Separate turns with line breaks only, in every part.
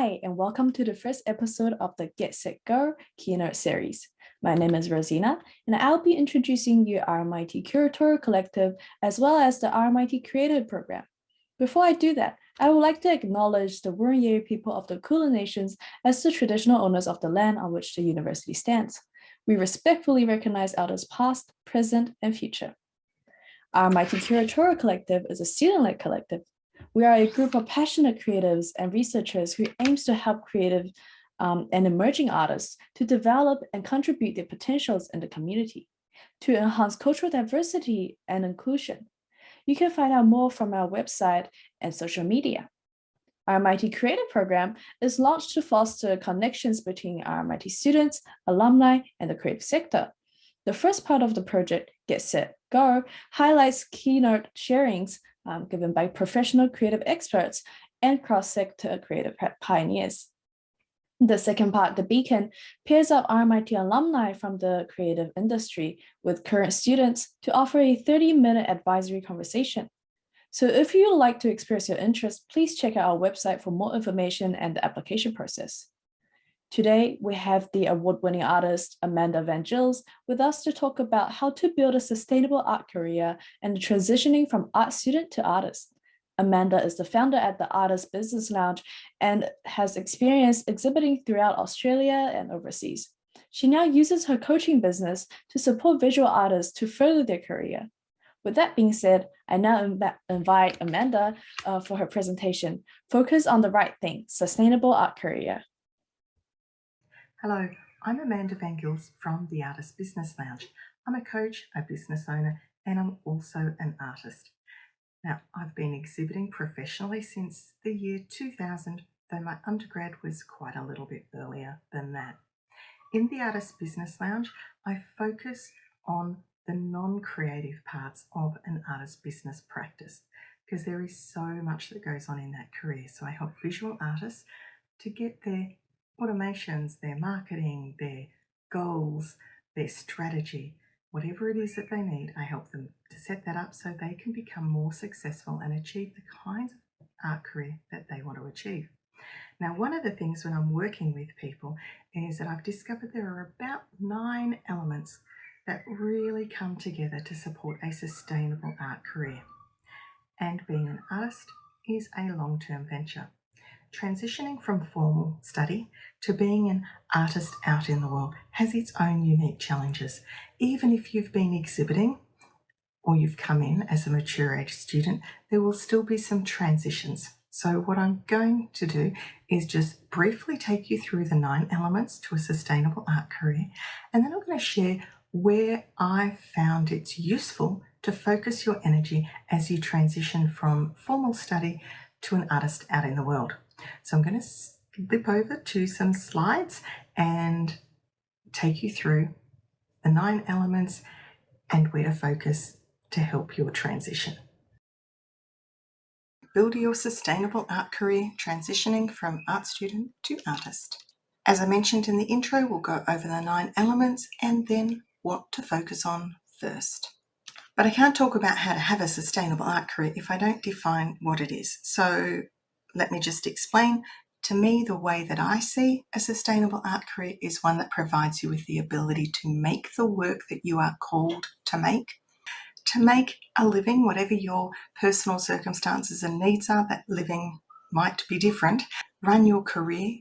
Hi, and welcome to the first episode of the Get Set Go keynote series. My name is Rosina, and I'll be introducing you RMIT Curatorial Collective as well as the RMIT Creative Program. Before I do that, I would like to acknowledge the Wurundjeri people of the Kulin Nations as the traditional owners of the land on which the university stands. We respectfully recognize elders past, present, and future. RMIT Curatorial Collective is a student-led collective. We are a group of passionate creatives and researchers who aims to help creative and emerging artists to develop and contribute their potentials in the community, to enhance cultural diversity and inclusion. You can find out more from our website and social media. RMIT Creative Program is launched to foster connections between RMIT students, alumni, and the creative sector. The first part of the project, Get Set Go, highlights keynote sharings given by professional creative experts and cross-sector creative pioneers. The second part, The Beacon, pairs up RMIT alumni from the creative industry with current students to offer a 30-minute advisory conversation. So if you would like to express your interest, please check out our website for more information and the application process. Today, we have the award-winning artist Amanda Van Gils with us to talk about how to build a sustainable art career and transitioning from art student to artist. Amanda is the founder at the Artist Business Lounge and has experience exhibiting throughout Australia and overseas. She now uses her coaching business to support visual artists to further their career. With that being said, I now invite Amanda for her presentation, Focus on the Right Thing, Sustainable Art Career.
Hello, I'm Amanda Van Gils from the Artist Business Lounge. I'm a coach, a business owner, and I'm also an artist. Now, I've been exhibiting professionally since the year 2000, though my undergrad was quite a little bit earlier than that. In the Artist Business Lounge, I focus on the non-creative parts of an artist business practice because there is so much that goes on in that career. So I help visual artists to get their automations, their marketing, their goals, their strategy, whatever it is that they need, I help them to set that up so they can become more successful and achieve the kinds of art career that they want to achieve. Now, one of the things when I'm working with people is that I've discovered there are about 9 elements that really come together to support a sustainable art career. And being an artist is a long-term venture. Transitioning from formal study to being an artist out in the world has its own unique challenges. Even if you've been exhibiting or you've come in as a mature age student, there will still be some transitions. So what I'm going to do is just briefly take you through the 9 elements to a sustainable art career, and then I'm going to share where I found it's useful to focus your energy as you transition from formal study to an artist out in the world. So I'm going to flip over to some slides and take you through the 9 elements and where to focus to help your transition. Build your sustainable art career, transitioning from art student to artist. As I mentioned in the intro, we'll go over the 9 elements and then what to focus on first. But I can't talk about how to have a sustainable art career if I don't define what it is. So let me just explain. To me, the way that I see a sustainable art career is one that provides you with the ability to make the work that you are called to make a living, whatever your personal circumstances and needs are. That living might be different. Run your career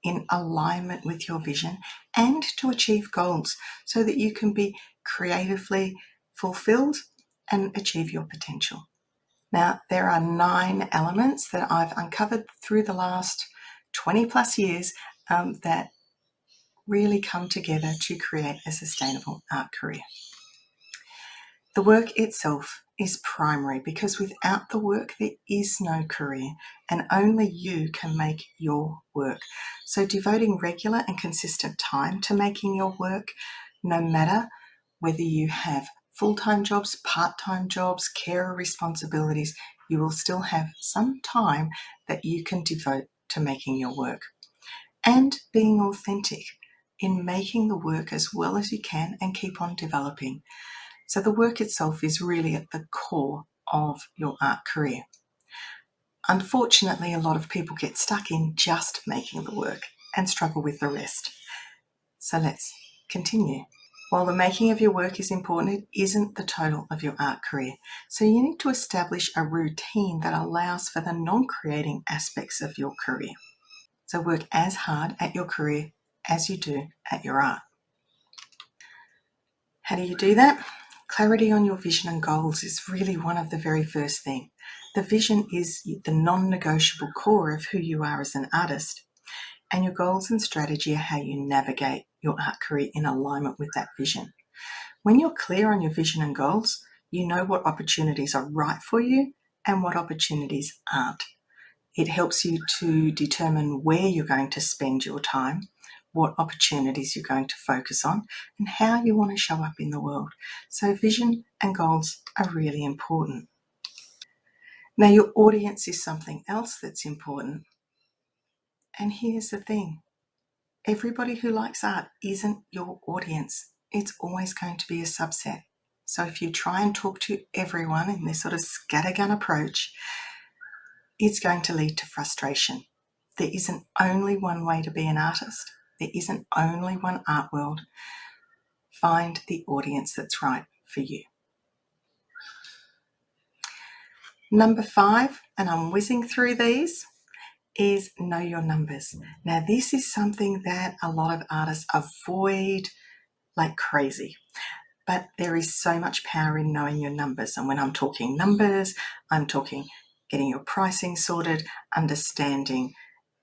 in alignment with your vision and to achieve goals so that you can be creatively fulfilled and achieve your potential. Now, there are 9 elements that I've uncovered through the last 20 plus years that really come together to create a sustainable art career. The work itself is primary because without the work, there is no career and only you can make your work. So devoting regular and consistent time to making your work, no matter whether you have full-time jobs, part-time jobs, carer responsibilities, you will still have some time that you can devote to making your work. And being authentic in making the work as well as you can and keep on developing. So the work itself is really at the core of your art career. Unfortunately, a lot of people get stuck in just making the work and struggle with the rest. So let's continue. While the making of your work is important, it isn't the total of your art career. So you need to establish a routine that allows for the non-creating aspects of your career. So work as hard at your career as you do at your art. How do you do that? Clarity on your vision and goals is really one of the very first things. The vision is the non-negotiable core of who you are as an artist, and your goals and strategy are how you navigate your art career in alignment with that vision. When you're clear on your vision and goals, you know what opportunities are right for you and what opportunities aren't. It helps you to determine where you're going to spend your time, what opportunities you're going to focus on, and how you want to show up in the world. So vision and goals are really important. Now, your audience is something else that's important. And here's the thing. Everybody who likes art isn't your audience. It's always going to be a subset. So if you try and talk to everyone in this sort of scattergun approach, it's going to lead to frustration. There isn't only one way to be an artist. There isn't only one art world. Find the audience that's right for you. Number 5, and I'm whizzing through these, is know your numbers. Now, this is something that a lot of artists avoid like crazy, but there is so much power in knowing your numbers. And when I'm talking numbers, I'm talking getting your pricing sorted, understanding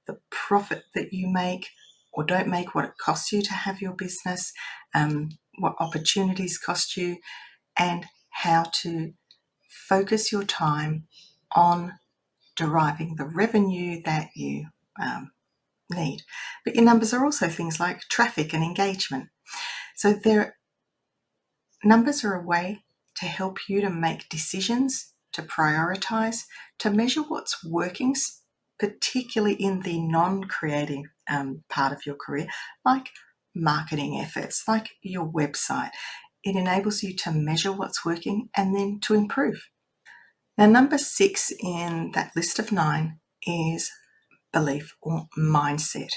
the profit that you make or don't make, what it costs you to have your business, what opportunities cost you, and how to focus your time on deriving the revenue that you need. But your numbers are also things like traffic and engagement. So numbers are a way to help you to make decisions, to prioritize, to measure what's working, particularly in the non-creating part of your career, like marketing efforts, like your website. It enables you to measure what's working and then to improve. Now, number 6 in that list of 9 is belief or mindset.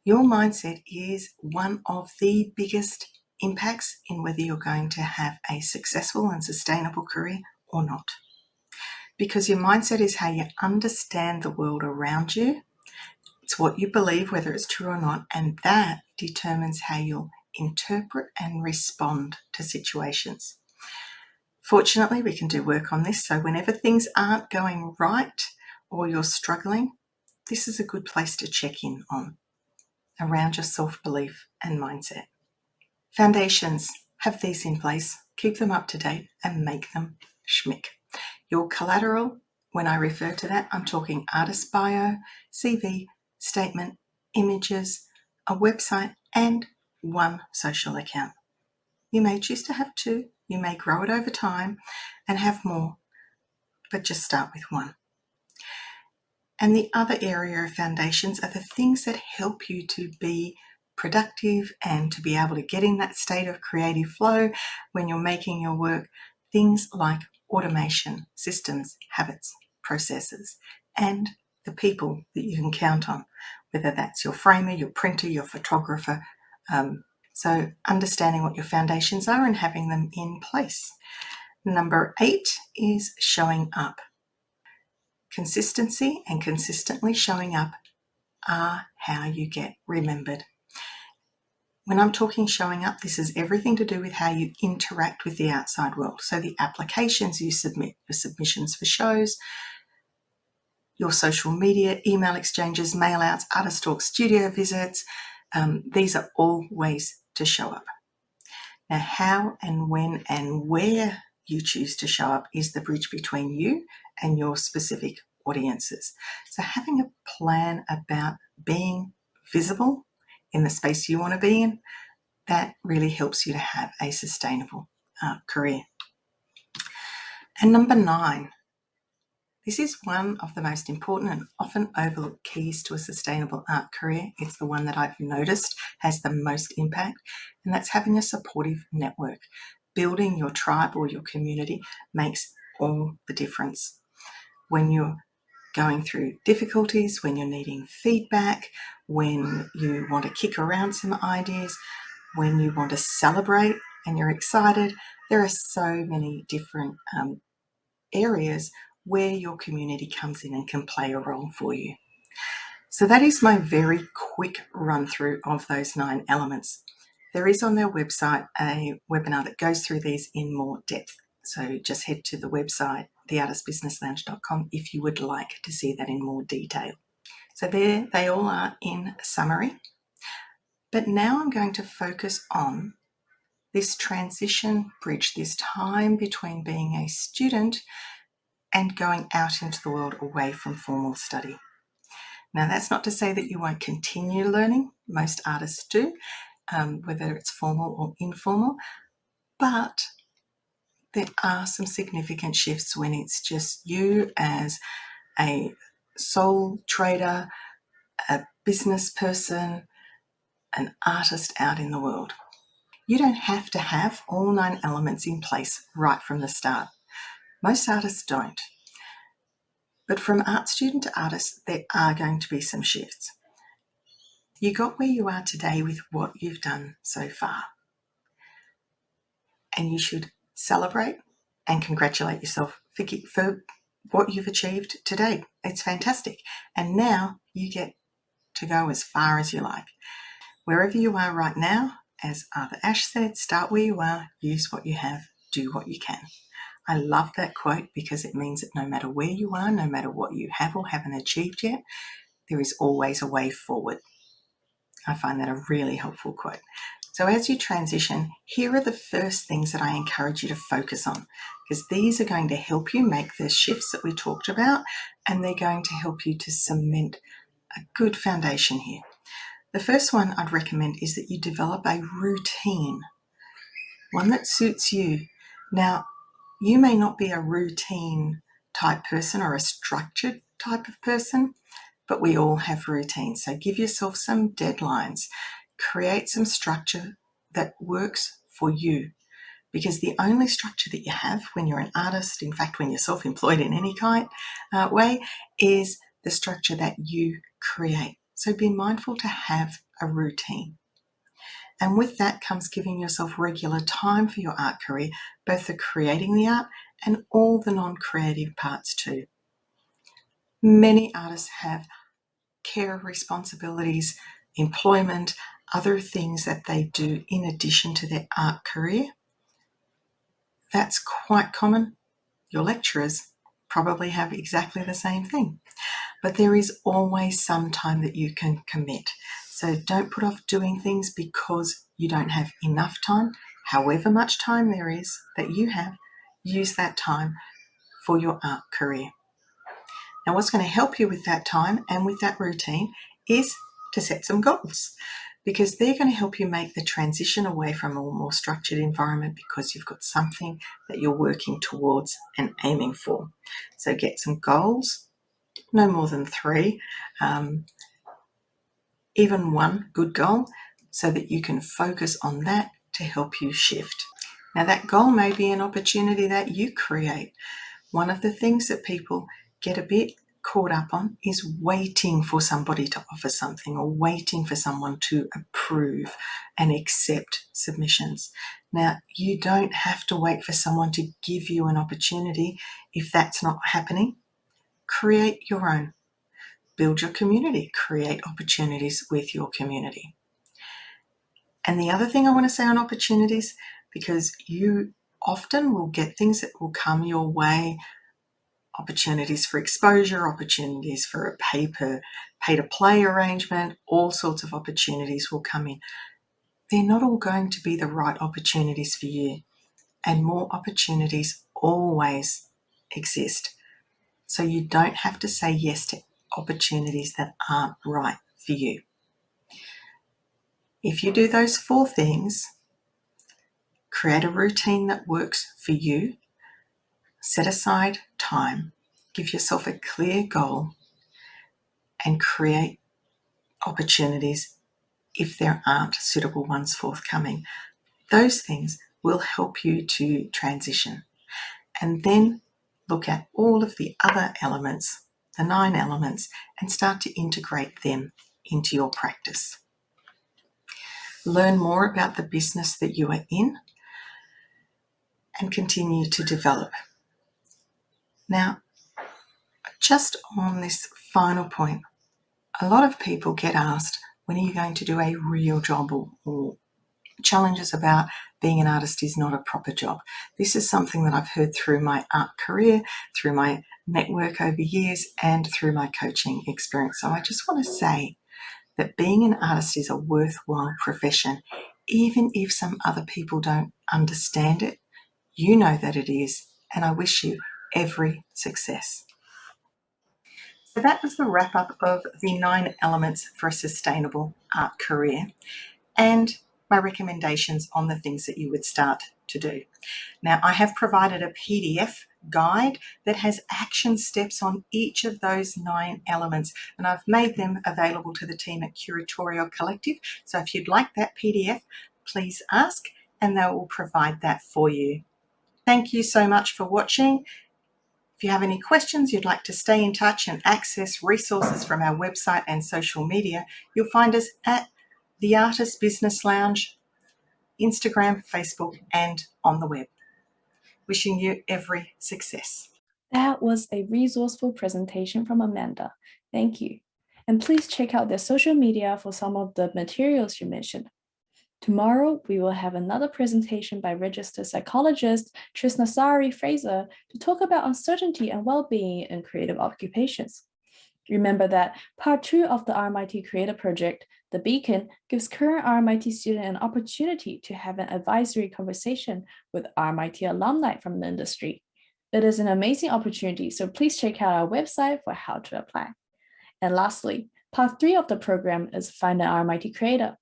Your mindset is one of the biggest impacts in whether you're going to have a successful and sustainable career or not. Because your mindset is how you understand the world around you. It's what you believe, whether it's true or not, and that determines how you'll interpret and respond to situations. Fortunately, we can do work on this, so whenever things aren't going right or you're struggling, this is a good place to check in on around your self-belief and mindset. Foundations, have these in place, keep them up to date, and make them schmick. Your collateral, when I refer to that, I'm talking artist bio, CV, statement, images, a website, and one social account. You may choose to have 2, you may grow it over time and have more, but just start with 1. And the other area of foundations are the things that help you to be productive and to be able to get in that state of creative flow when you're making your work. Things like automation, systems, habits, processes, and the people that you can count on, whether that's your framer, your printer, your photographer. So understanding what your foundations are and having them in place. Number 8 is showing up. Consistency and consistently showing up are how you get remembered. When I'm talking showing up, this is everything to do with how you interact with the outside world. So the applications you submit, your submissions for shows, your social media, email exchanges, mail outs, artist talks, studio visits, these are all ways to show up. Now, how and when and where you choose to show up is the bridge between you and your specific audiences. So having a plan about being visible in the space you want to be in, that really helps you to have a sustainable career. And number 9, this is one of the most important and often overlooked keys to a sustainable art career. It's the one that I've noticed has the most impact, and that's having a supportive network. Building your tribe or your community makes all the difference. When you're going through difficulties, when you're needing feedback, when you want to kick around some ideas, when you want to celebrate and you're excited. There are so many different areas where your community comes in and can play a role for you. So that is my very quick run through of those 9 elements. There is on their website a webinar that goes through these in more depth. So just head to the website, theartistbusinesslounge.com, if you would like to see that in more detail. So there they all are in summary. But now I'm going to focus on this transition bridge, this time between being a student and going out into the world away from formal study. Now, that's not to say that you won't continue learning. Most artists do, whether it's formal or informal, but there are some significant shifts when it's just you as a sole trader, a business person, an artist out in the world. You don't have to have all 9 elements in place right from the start. Most artists don't. But from art student to artist, there are going to be some shifts. You got where you are today with what you've done so far. And you should celebrate and congratulate yourself for what you've achieved today. It's fantastic. And now you get to go as far as you like. Wherever you are right now, as Arthur Ashe said, start where you are, use what you have, do what you can. I love that quote because it means that no matter where you are, no matter what you have or haven't achieved yet, there is always a way forward. I find that a really helpful quote. So as you transition, here are the first things that I encourage you to focus on, because these are going to help you make the shifts that we talked about, and they're going to help you to cement a good foundation here. The first one I'd recommend is that you develop a routine, one that suits you. Now, you may not be a routine type person or a structured type of person, but we all have routines. So give yourself some deadlines. Create some structure that works for you, because the only structure that you have when you're an artist, in fact, when you're self-employed in any kind way, is the structure that you create. So be mindful to have a routine. And with that comes giving yourself regular time for your art career, both the creating the art and all the non-creative parts too. Many artists have care responsibilities, employment, other things that they do in addition to their art career. That's quite common. Your lecturers probably have exactly the same thing. But there is always some time that you can commit. So don't put off doing things because you don't have enough time. However much time there is that you have, use that time for your art career. Now, what's going to help you with that time and with that routine is to set some goals, because they're going to help you make the transition away from a more structured environment, because you've got something that you're working towards and aiming for. So get some goals, no more than 3, even 1 good goal, so that you can focus on that to help you shift. Now, that goal may be an opportunity that you create. One of the things that people get a bit caught up on is waiting for somebody to offer something, or waiting for someone to approve and accept submissions. Now, you don't have to wait for someone to give you an opportunity if that's not happening. Create your own. Build your community. Create opportunities with your community. And the other thing I want to say on opportunities, because you often will get things that will come your way, opportunities for exposure, opportunities for a pay-to-play arrangement, all sorts of opportunities will come in. They're not all going to be the right opportunities for you, and more opportunities always exist. So you don't have to say yes to opportunities that aren't right for you. If you do those 4 things, create a routine that works for you, set aside time, give yourself a clear goal, and create opportunities if there aren't suitable ones forthcoming. Those things will help you to transition. And then look at all of the other elements the 9 elements, and start to integrate them into your practice. Learn more about the business that you are in and continue to develop. Now, just on this final point, a lot of people get asked, when are you going to do a real job, or challenges about being an artist is not a proper job. This is something that I've heard through my art career, through my network over years, and through my coaching experience. So I just want to say that being an artist is a worthwhile profession. Even if some other people don't understand it, you know that it is, and I wish you every success. So that was the wrap up of the 9 elements for a sustainable art career, and my recommendations on the things that you would start to do. Now, I have provided a PDF guide that has action steps on each of those 9 elements, and I've made them available to the team at Curatorial Collective. So if you'd like that PDF, please ask and they will provide that for you. Thank you so much for watching. If you have any questions, you'd like to stay in touch and access resources from our website and social media, you'll find us at The Artist Business Lounge, Instagram, Facebook, and on the web. Wishing you every success.
That was a resourceful presentation from Amanda. Thank you. And please check out their social media for some of the materials you mentioned. Tomorrow, we will have another presentation by registered psychologist Trisnasari Fraser to talk about uncertainty and well-being in creative occupations. Remember that part 2 of the RMIT Creator Project, The Beacon, gives current RMIT students an opportunity to have an advisory conversation with RMIT alumni from the industry. It is an amazing opportunity, so please check out our website for how to apply. And lastly, part 3 of the program is Find an RMIT Creator.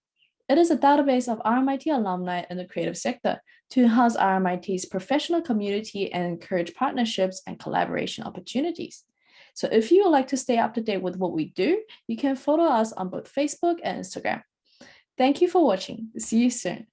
It is a database of RMIT alumni in the creative sector to enhance RMIT's professional community and encourage partnerships and collaboration opportunities. So if you would like to stay up to date with what we do, you can follow us on both Facebook and Instagram. Thank you for watching. See you soon.